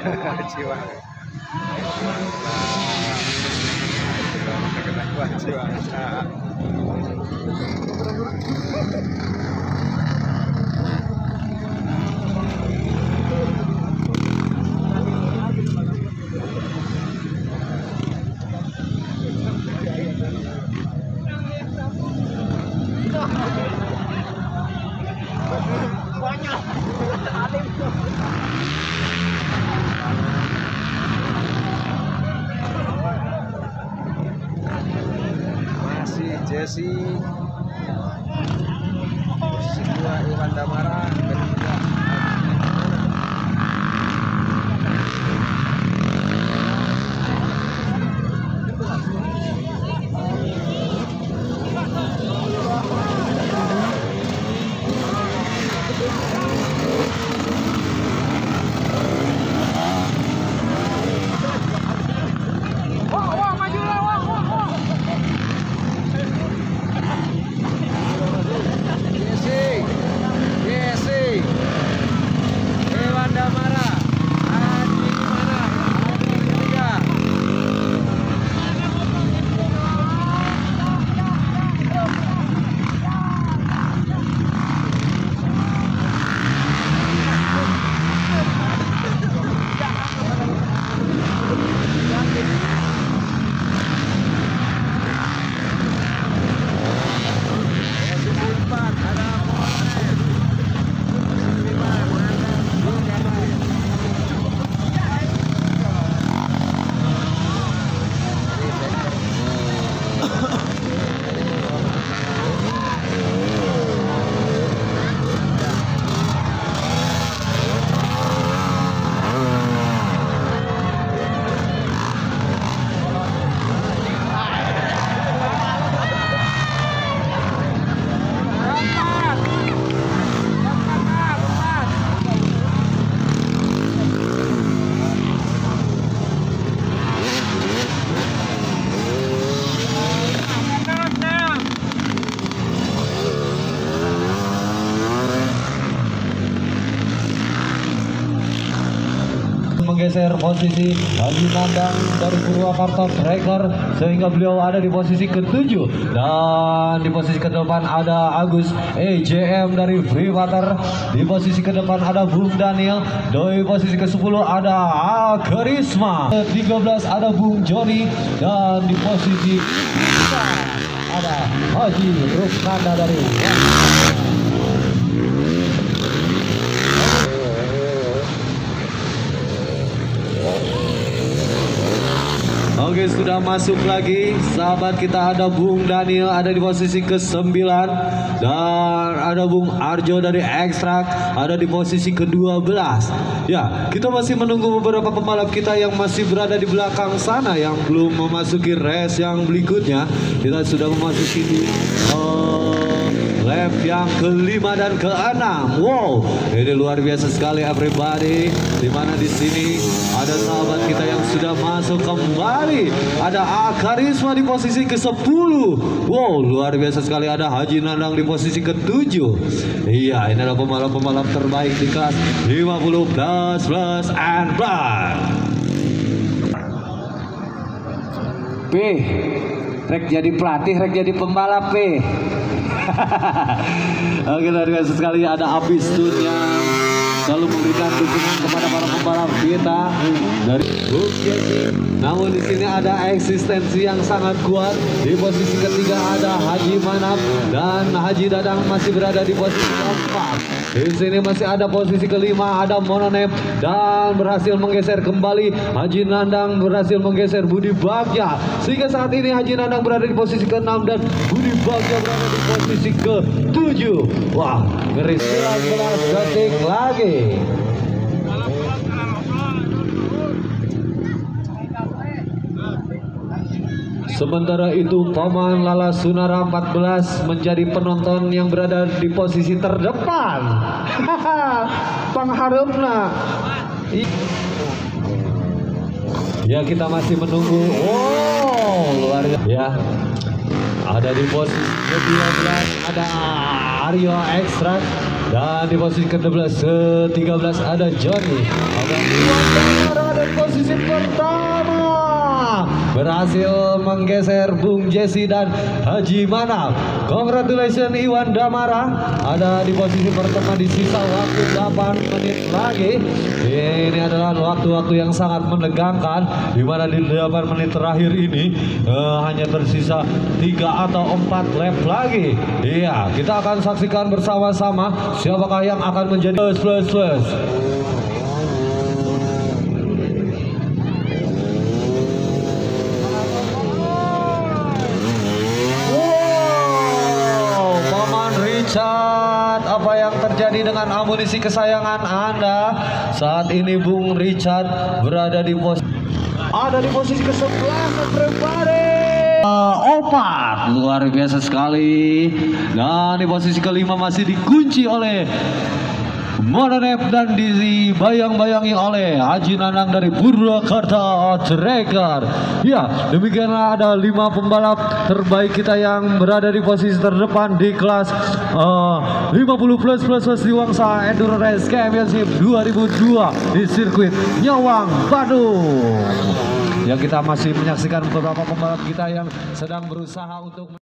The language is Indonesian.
Jiwa. Ketahuan jiwa. Masih Jesse, posisi 2 Iwan Damara, ketiga menggeser posisi Haji Nandang dari Purwakarta striker sehingga beliau ada di posisi ke-7, dan di posisi ke-8 ada Agus EJM dari Freewater, di posisi ke-8 ada Bung Daniel, di posisi ke-10 ada Karisma, ke-13 ada Bung Joni, dan di posisi ada Haji Rusnanda dari Oke, sudah masuk lagi sahabat kita. Ada Bung Daniel ada di posisi ke-9, dan ada Bung Arjo dari Ekstrak ada di posisi ke-12. Ya, kita masih menunggu beberapa pembalap kita yang masih berada di belakang sana yang belum memasuki race yang berikutnya. Kita sudah memasuki lap yang ke-5 dan ke-6. Wow, ini luar biasa sekali everybody. Dimana di sini ada sahabat kita yang sudah masuk kembali. Ada Karisma di posisi ke-10. Wow, luar biasa sekali. Ada Haji Nandang di posisi ke-7. Iya, ini adalah pembalap-pembalap terbaik di kelas 50 plus and plus. P, rek jadi pelatih, rek jadi pembalap P. Oke, luar biasa sekali. Ada Abis Tun yang selalu memberikan dukungan kepada para pembalap kita dari Bukit. Namun di sini ada eksistensi yang sangat kuat. Di posisi ketiga ada Haji Manap, dan Haji Dadang masih berada di posisi keempat. Di sini masih ada posisi kelima ada Mononep, dan berhasil menggeser kembali Haji Nandang, berhasil menggeser Budi Bagja, sehingga saat ini Haji Nandang berada di posisi ke-6 dan Budi Bagja berada di posisi ke-7. Wah, ngeri 19 detik lagi. Sementara itu Paman Lala Sunara 14 menjadi penonton yang berada di posisi terdepan. Pengharapna. Ya, kita masih menunggu. Oh, luar biasa. Ya, ada di posisi ke-12 ada Aryo Ekstrak, dan di posisi ke-13 ada Johnny. Ada pertama berhasil menggeser Bung Jesse dan Haji Manap. Congratulations Iwan Damara ada di posisi pertama di sisa waktu 8 menit lagi. Ini adalah waktu-waktu yang sangat menegangkan di mana di 8 menit terakhir ini hanya tersisa 3 atau 4 lap lagi. Iya, kita akan saksikan bersama-sama siapakah yang akan menjadi plus. Richard, apa yang terjadi dengan amunisi kesayangan Anda? Saat ini Bung Richard berada di posisi ke-11 everybody. Opat luar biasa sekali. Dan di posisi ke-5 masih dikunci oleh Mononep dan dibayang-bayangi oleh Haji Nanang dari Purwakarta Tracker. Ya, demikianlah ada 5 pembalap terbaik kita yang berada di posisi terdepan di kelas 50 plus di Wangsa Enduro Race Championship 2002 di sirkuit Nyawang, Bandung. Yang kita masih menyaksikan beberapa pembalap kita yang sedang berusaha untuk